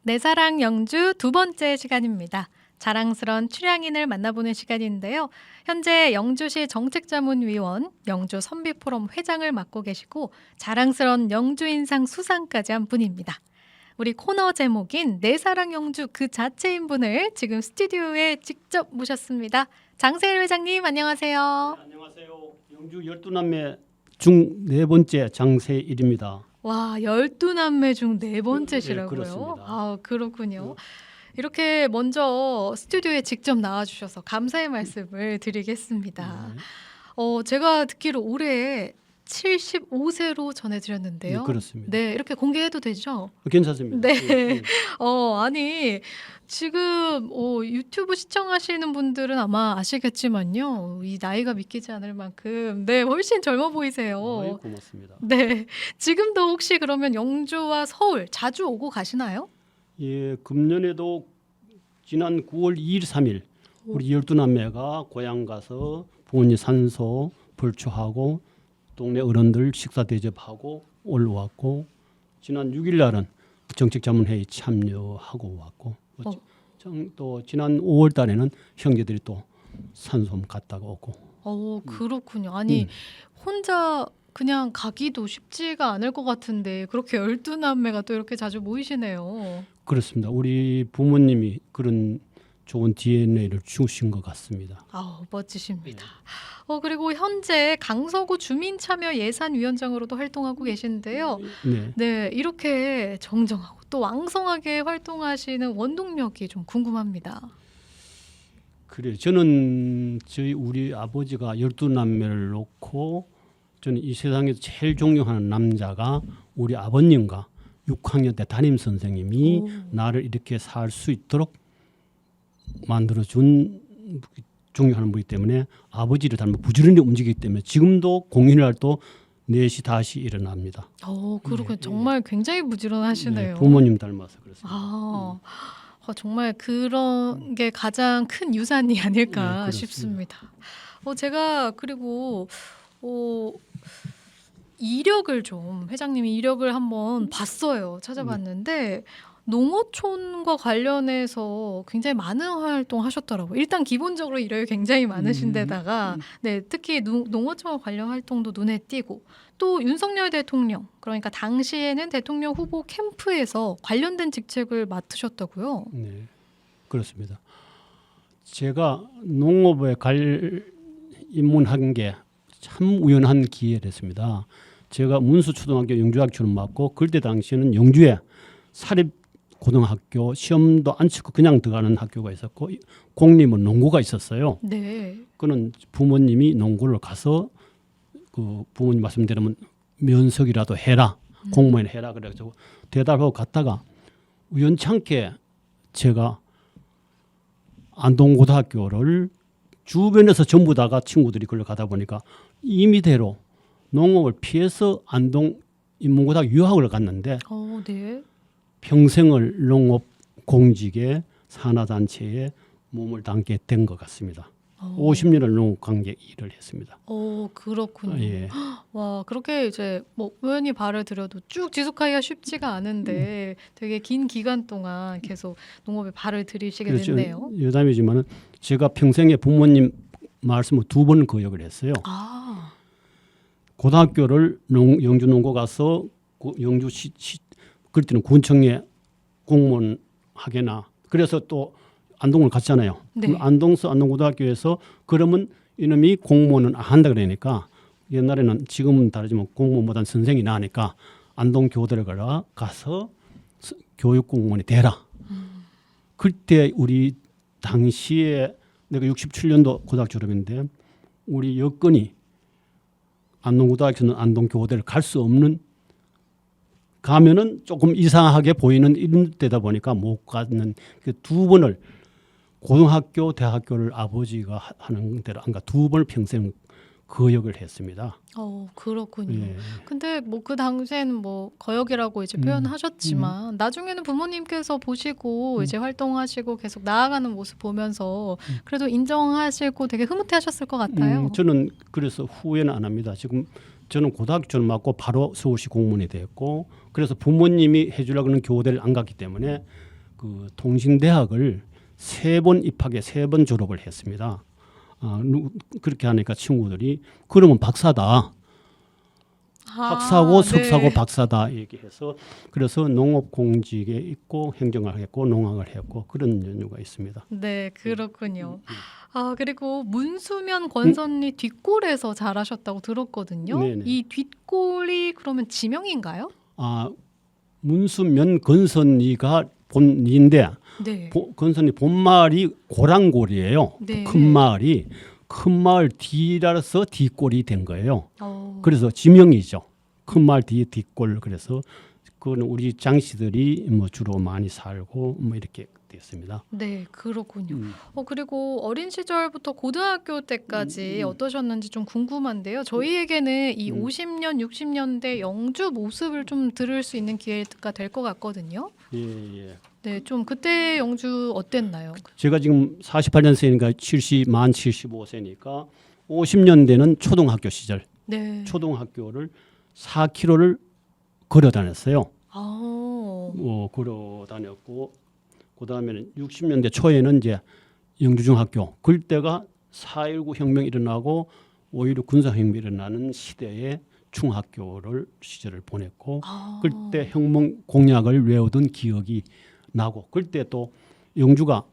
내 사랑 영주 두 번째 시간입니다. 자랑스런 출향인을 만나보는 시간인데요. 현재 영주시 정책자문위원, 영주 선비포럼 회장을 맡고 계시고 자랑스런 영주인상 수상까지 한 분입니다. 우리 코너 제목인 내 사랑 영주 그 자체인 분을 지금 스튜디오에 직접 모셨습니다. 장세일 회장님 안녕하세요. 네, 안녕하세요. 영주 12남매 중 네 번째 장세일입니다. 와, 12남매 중 네 번째시라고요? 네, 그렇습니다. 아, 그렇군요. 이렇게 먼저 스튜디오에 직접 나와주셔서 감사의 말씀을 드리겠습니다. 제가 듣기로 올해 75세로 전해드렸는데요. 네, 그렇습니다. 네, 이렇게 공개해도 되죠? 괜찮습니다. 네. 아니 지금 유튜브 시청하시는 분들은 아마 아시겠지만요. 이 나이가 믿기지 않을 만큼 훨씬 젊어 보이세요. 고맙습니다. 네. 지금도 혹시 그러면 영주와 서울 자주 오고 가시나요? 예, 금년에도 지난 9월 2일, 3일 우리 12남매가 고향 가서 부모님 산소 불초하고 동네 어른들 식사 대접하고 올라왔고 지난 6일 날은 정책자문회의 참여하고 왔고 또 지난 5월 달에는 형제들이 또 산소 갔다가 오고. 그렇군요. 아니 혼자 그냥 가기도 쉽지가 않을 것 같은데 그렇게 12남매가 또 이렇게 자주 모이시네요. 그렇습니다. 우리 부모님이 그런 좋은 DNA를 주신 것 같습니다. 멋지십니다. 그리고 현재 강서구 주민참여예산위원장으로도 활동하고 계신데요. 네, 이렇게 정정하고 또 왕성하게 활동하시는 원동력이 좀 궁금합니다. 그래요. 저는 우리 아버지가 12남매를 놓고 저는 이 세상에서 제일 존경하는 남자가 우리 아버님과 6학년 때 담임 선생님이 나를 이렇게 살 수 있도록 만들어준 존경하는 분이기 때문에 아버지를 닮아 부지런히 움직이기 때문에 지금도 공휴일날 또 4시 다시 일어납니다. 그렇군요. 정말 굉장히 부지런하시네요. 네, 부모님 닮아서 그렇습니다. 정말 그런 게 가장 큰 유산이 아닐까 네, 싶습니다. 제가 그리고 이력을 좀 회장님이 이력을 한번 봤어요. 찾아봤는데 농어촌과 관련해서 굉장히 많은 활동하셨더라고요. 일단 기본적으로 이력이 굉장히 많으신 데다가 특히 농어촌과 관련 활동도 눈에 띄고 또 윤석열 대통령 그러니까 당시에는 대통령 후보 캠프에서 관련된 직책을 맡으셨다고요. 네, 그렇습니다. 제가 농업에 입문한 게 참 우연한 기회였습니다. 제가 문수초등학교 영주학교를 맡고 그때 당시에는 영주에 사립 고등학교 시험도 안 치고 그냥 들어가는 학교가 있었고 공립은 농고가 있었어요. 네. 그는 부모님이 농고를 가서 그 부모님 말씀대로면 면석이라도 해라, 공무원 해라 그래가지고 대답하고 갔다가 우연찮게 제가 안동고등학교를 주변에서 전부 다가 친구들이 그걸 가다 보니까 임의대로 농업을 피해서 안동 인문고등학교 유학을 갔는데 네. 평생을 농업 공직에 산하단체에 몸을 담게 된 것 같습니다. 50년을 농업관계 일을 했습니다. 그렇군요. 예. 와, 그렇게 이제 뭐 우연히 발을 들여도 쭉 지속하기가 쉽지가 않은데 되게 긴 기간 동안 계속 농업에 발을 들이시게 그렇죠. 됐네요. 여담이지만 제가 평생에 부모님 말씀을 2번 거역을 했어요. 고등학교를 영주 농고 가서 영주시 그때는 군청에 공무원 하게나 그래서 또 안동을 갔잖아요. 네. 안동서 안동고등학교에서 그러면 이놈이 공무원은 안 한다 그러니까 옛날에는 지금은 다르지만 공무원보다는 선생이 나으니까 안동 교대를 가서 교육공무원이 되라. 그때 우리 당시에 내가 67년도 고등학교 졸업인데 우리 여건이 안동고등학교는 안동교대를 갈 수 없는 가면은 조금 이상하게 보이는 이런 데다 보니까 못 가는 그 2번을 고등학교, 대학교를 아버지가 하는 대로 안 가 2번을 평생 거역을 했습니다. 그렇군요. 예. 근데 뭐 그 당시에는 뭐 거역이라고 이제 표현하셨지만 나중에는 부모님께서 보시고 이제 활동하시고 계속 나아가는 모습 보면서 그래도 인정하시고 되게 흐뭇해하셨을 것 같아요. 저는 그래서 후회는 안 합니다. 지금 저는 고등학교를 맡고 바로 서울시 공무원이 됐고 그래서 부모님이 해주려고 하는 교대를 안 갔기 때문에 그 통신대학을 3번 입학에 3번 졸업을 했습니다. 그렇게 하니까 친구들이 그러면 박사다. 학사고 석사고 네. 박사다 얘기해서 그래서 농업공직에 있고 행정을 했고 농학을 했고 그런 연유가 있습니다. 네, 그렇군요. 그리고 문수면 권선리 뒷골에서 자라셨다고 들었거든요. 네네. 이 뒷골이 그러면 지명인가요? 문수면 건선리가 본리인데 네. 건선리 본마을이 고랑골이에요. 네. 큰 마을이 큰 마을 뒤라서 뒷골이 된 거예요. 그래서 그래서 지명이죠. 큰 마을 뒤에 뒷골 그래서 그거는 우리 장씨들이 뭐 주로 많이 살고 뭐 이렇게 됐습니다. 네, 그렇군요. 그리고 어린 시절부터 고등학교 때까지 어떠셨는지 좀 궁금한데요. 저희에게는 이 50년, 60년대 영주 모습을 좀 들을 수 있는 기회가 될 것 같거든요. 예. 네, 좀 그때 영주 어땠나요? 제가 지금 48년생이니까 만 75세니까 50년대는 초등학교 시절 네. 초등학교를 4km를 걸어 다녔어요. 걸어 다녔고 그다음에는 60년대 초에는 이제 영주중학교 그때가 4.19 혁명이 일어나고 5.16 군사혁명이 일어나는 시대에 중학교를 시절을 보냈고 그때 혁명 공약을 외우던 기억이 나고 그때 또 영주가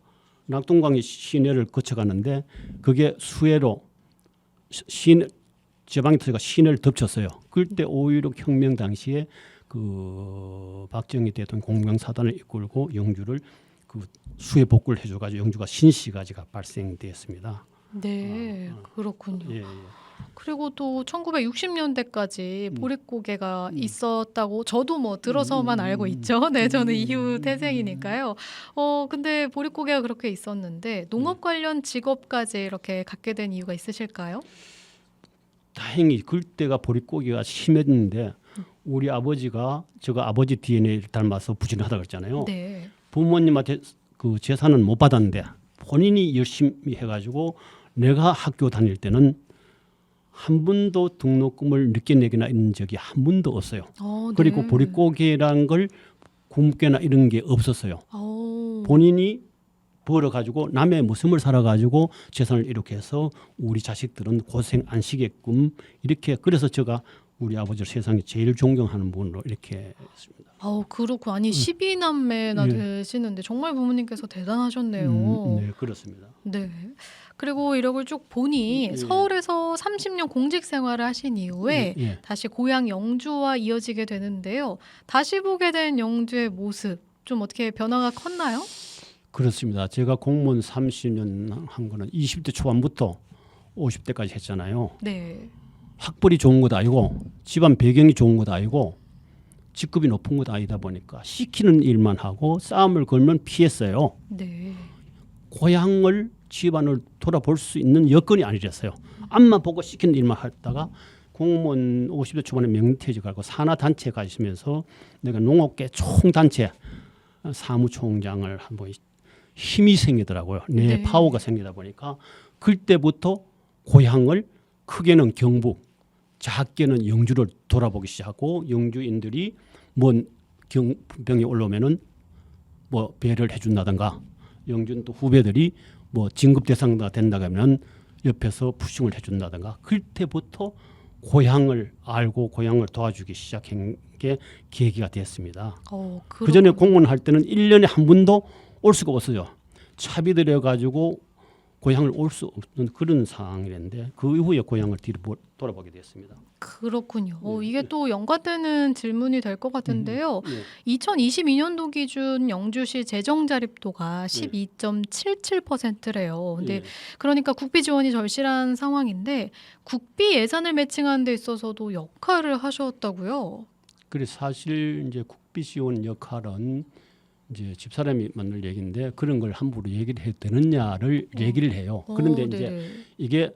낙동강이 시내를 거쳐가는데 그게 수해로 지방터가 시내를 덮쳤어요. 그때 5.16 혁명 당시에 그 박정희 대통령 공명사단을 이끌고 영주를 그 수해 복구를 해줘가지고 영주가 신시가지가 발생됐습니다. 네, 그렇군요. 예. 그리고 또 1960년대까지 보릿고개가 있었다고 저도 뭐 들어서만 알고 있죠. 네, 저는 이후 태생이니까요. 근데 보릿고개가 그렇게 있었는데 농업 관련 직업까지 이렇게 갖게 된 이유가 있으실까요? 다행히 그때가 보릿고개가 심했는데 우리 아버지가 제가 아버지 DNA를 닮아서 부진하다 그랬잖아요. 네. 부모님한테 그 재산은 못 받았는데 본인이 열심히 해가지고 내가 학교 다닐 때는 한 번도 등록금을 늦게 내거나 이런 적이 한 번도 없어요. 네. 그리고 보릿고개라는 걸 굶거나 이런 게 없었어요. 본인이 벌어가지고 남의 모습을 살아가지고 재산을 이렇게 해서 우리 자식들은 고생 안 시게끔 이렇게 그래서 제가 우리 아버지를 세상에 제일 존경하는 분으로 이렇게 했습니다. 그렇고 아니 12남매나 되시는데 정말 부모님께서 대단하셨네요. 네, 그렇습니다. 네. 그리고 이력을 쭉 보니 서울에서 30년 공직 생활을 하신 이후에 다시 고향 영주와 이어지게 되는데요. 다시 보게 된 영주의 모습 좀 어떻게 변화가 컸나요? 그렇습니다. 제가 공무원 30년 한 거는 20대 초반부터 50대까지 했잖아요. 네. 학벌이 좋은 것도 아니고 집안 배경이 좋은 것도 아니고 직급이 높은 것도 아니다 보니까 시키는 일만 하고 싸움을 걸면 피했어요. 네. 고향을 집안을 돌아볼 수 있는 여건이 아니랬어요. 앞만 보고 시키는 일만 하다가 공무원 50대 초반에 명퇴직하고 산하단체에 가시면서 내가 농업계 총단체 사무총장을 한번 힘이 생기더라고요. 내 파워가 생기다 보니까 그때부터 고향을 크게는 경북, 작게는 영주를 돌아보기 시작하고 영주인들이 뭔 병이 올라오면은 뭐 배를 해준다든가 영주는 또 후배들이 뭐 진급 대상자가 된다 하면 옆에서 푸싱을 해준다든가 그때부터 고향을 알고 고향을 도와주기 시작한 게 계기가 됐습니다. 그 전에 공무원 할 때는 1년에 한 번도 올 수가 없어요. 차비 들여가지고 고향을 올 수 없는 그런 상황이었는데 그 이후에 고향을 뒤로 돌아보게 됐습니다. 그렇군요. 이게 또 연관되는 질문이 될 것 같은데요. 2022년도 기준 영주시 재정 자립도가 12.77%래요. 근데 그러니까 국비 지원이 절실한 상황인데 국비 예산을 매칭하는 데 있어서도 역할을 하셨다고요? 그래서 사실 이제 국비 지원 역할은 이제 집사람이 만들 얘기인데 그런 걸 함부로 얘기를 해도 되느냐를 얘기를 해요. 그런데 이제 이게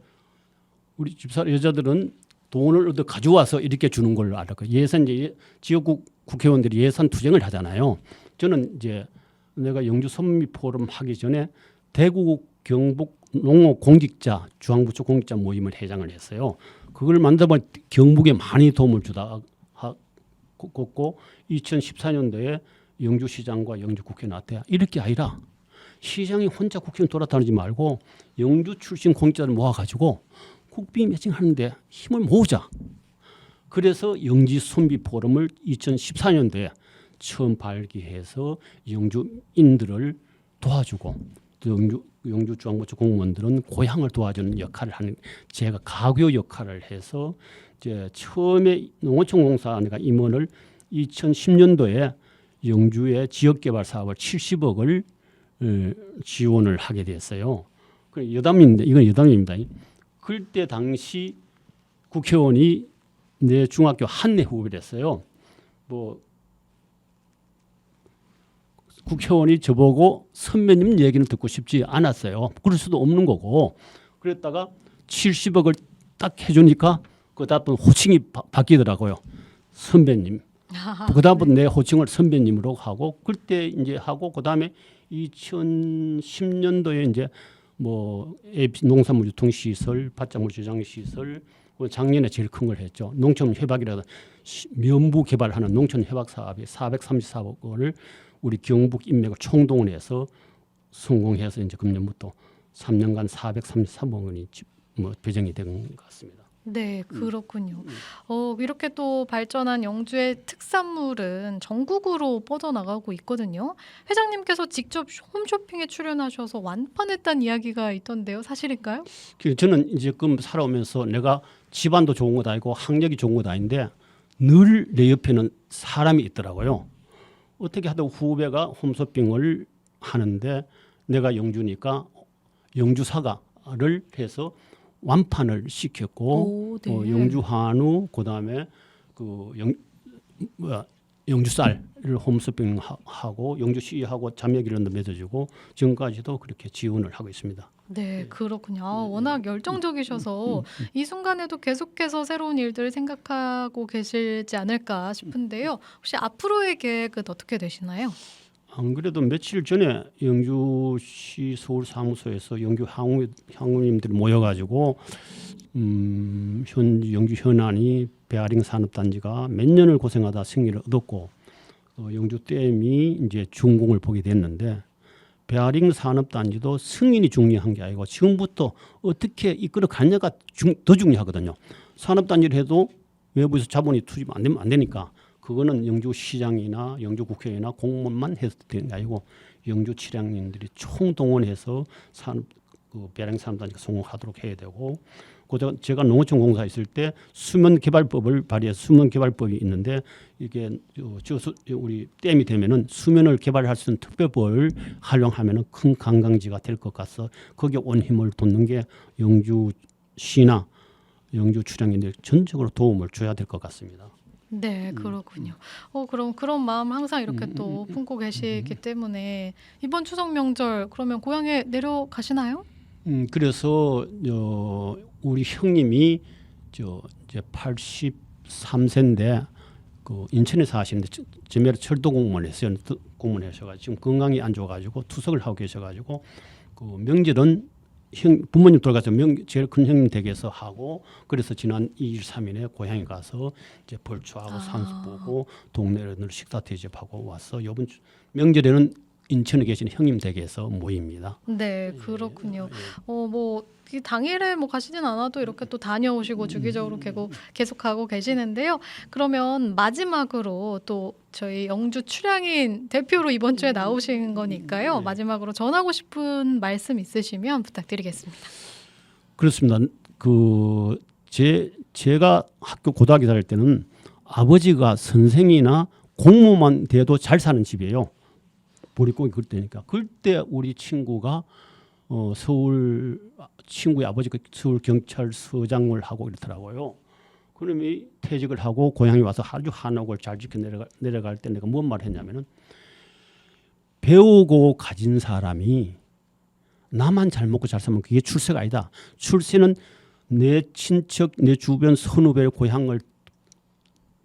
우리 집사 여자들은 돈을 얻어 가져와서 이렇게 주는 걸로 알고 예산 이제 지역국 국회의원들이 예산 투쟁을 하잖아요. 저는 이제 내가 영주 선미 포럼 하기 전에 대구 경북 농업 공직자 중앙부처 공직자 모임을 회장을 했어요. 그걸 만들어보니 경북에 많이 도움을 주다 고 2014년도에 영주시장과 영주국회 나왔대요. 이렇게 아니라 시장이 혼자 국회의원 돌아다니지 말고 영주 출신 공직자를 모아가지고 국비 매칭하는데 힘을 모으자. 그래서 영지선비 포럼을 2014년도에 처음 발기해서 영주인들을 도와주고 또 영주중앙부처 공무원들은 고향을 도와주는 역할을 하는 제가 가교 역할을 해서 이제 처음에 농어촌 공사가 임원을 2010년도에 영주의 지역개발 사업을 70억을 지원을 하게 됐어요. 그 여담인데 이건 여담입니다. 그때 당시 국회의원이 내 중학교 한내 후배였어요. 뭐 국회의원이 저보고 선배님 얘기는 듣고 싶지 않았어요. 그럴 수도 없는 거고. 그랬다가 70억을 딱 해주니까 그다음부터 호칭이 바뀌더라고요. 선배님. 그다음부터 내 호칭을 선배님으로 하고 그때 이제 하고 그다음에 2010년도에 이제 뭐 농산물 유통 시설, 밭작물 저장 시설, 작년에 제일 큰 걸 했죠. 농촌 회박이라서 면부 개발하는 농촌 회박 사업이 434억 원을 우리 경북 인맥을 총동원해서 성공해서 이제 금년부터 3년간 433억 원이 뭐 배정이 된 것 같습니다. 네, 그렇군요. 이렇게 또 발전한 영주의 특산물은 전국으로 뻗어나가고 있거든요. 회장님께서 직접 홈쇼핑에 출연하셔서 완판했다는 이야기가 있던데요. 사실인가요? 저는 이제 지금 살아오면서 내가 집안도 좋은 것 아니고 학력이 좋은 것 아닌데 늘 내 옆에는 사람이 있더라고요. 어떻게 하다 후배가 홈쇼핑을 하는데 내가 영주니까 영주 사과를 해서 완판을 시켰고 네. 영주 한우 그다음에 영주쌀을 홈쇼핑하고 영주시하고 자매기련도 맺어주고 지금까지도 그렇게 지원을 하고 있습니다. 네, 그렇군요. 워낙 열정적이셔서 이 순간에도 계속해서 새로운 일들을 생각하고 계시지 않을까 싶은데요. 혹시 앞으로의 계획은 어떻게 되시나요? 안 그래도 며칠 전에 영주시 서울사무소에서 영주 향후님들이 모여가지고 영주 현안이 베어링 산업단지가 몇 년을 고생하다 승리를 얻었고 영주 댐이 이제 준공을 보게 됐는데 베어링 산업단지도 승인이 중요한 게 아니고 지금부터 어떻게 이끌어 가냐가 더 중요하거든요. 산업단지를 해도 외부에서 자본이 투입 안 되면 안 되니까 그거는 영주시장이나 영주국회의나 공무원만 해서 되는 게 아니고 영주 칠양님들이 총동원해서 베어링 산업단지가 성공하도록 해야 되고 제가 농어촌 공사 있을 때 수면개발법을 발의해서 수면개발법이 있는데 이게 우리 댐이 되면은 수면을 개발할 수 있는 특별법을 활용하면은 큰 관광지가 될 것 같아서 거기에 온 힘을 돋는 게 영주시나 영주 출향인들 전적으로 도움을 줘야 될 것 같습니다. 네, 그렇군요. 그럼 그런 마음 항상 이렇게 또 품고 계시기 때문에 이번 추석 명절 그러면 고향에 내려가시나요? 그래서 우리 형님이 이제 83세인데 그 인천에서 하시는데 저매로 철도 공무원 했어요. 공무원 하셔가지고 지금 건강이 안 좋아가지고 투석을 하고 계셔가지고 그 명절은 부모님 돌아가서 제일 큰 형님 댁에서 하고 그래서 지난 2일 3일에 고향에 가서 이제 벌초하고 산수 보고 동네를 식사 대접하고 와서 이번 명절에는 인천에 계신 형님 댁에서 모입니다. 네, 그렇군요. 뭐 당일에 뭐 가시진 않아도 이렇게 또 다녀오시고 주기적으로 계속하고 계시는데요. 그러면 마지막으로 또 저희 영주 출향인 대표로 이번 주에 나오신 거니까요. 마지막으로 전하고 싶은 말씀 있으시면 부탁드리겠습니다. 그렇습니다. 제가 학교 고등학교 다닐 때는 아버지가 선생이나 공무만 돼도 잘 사는 집이에요. 보릿고기 그때니까. 그때 우리 친구가 친구의 아버지가 서울 경찰서장을 하고 이렇더라고요. 그러면 퇴직을 하고 고향에 와서 아주 한옥을 잘 지켜 내려갈 때 내가 뭔 말을 했냐면은 배우고 가진 사람이 나만 잘 먹고 잘 살면 그게 출세가 아니다. 출세는 내 친척, 내 주변 선후배의 고향을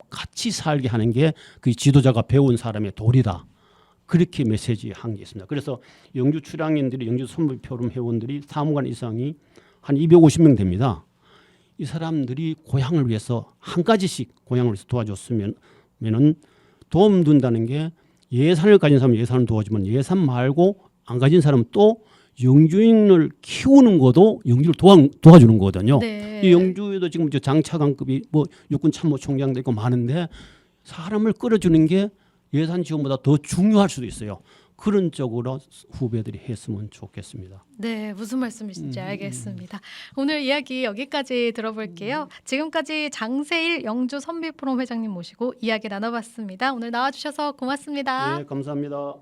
같이 살게 하는 게 그 지도자가 배운 사람의 도리다. 그렇게 메시지 한 게 있습니다. 그래서 영주 출향인들이 영주 선비포럼 회원들이 사무관 이상이 한 250명 됩니다. 이 사람들이 고향을 위해서 한 가지씩 고향을 위해서 도와줬으면은 도움 준다는 게 예산을 가진 사람은 예산을 도와주면 예산 말고 안 가진 사람은 또 영주인을 키우는 것도 영주를 도와주는 거거든요. 네. 이 영주에도 지금 저 장차관급이 뭐 육군 참모총장도 있고 많은데 사람을 끌어주는 게 예산 지원보다 더 중요할 수도 있어요. 그런 쪽으로 후배들이 했으면 좋겠습니다. 네, 무슨 말씀이신지 알겠습니다. 오늘 이야기 여기까지 들어볼게요. 지금까지 장세일 영주 선비 포럼 회장님 모시고 이야기 나눠봤습니다. 오늘 나와주셔서 고맙습니다. 네, 감사합니다.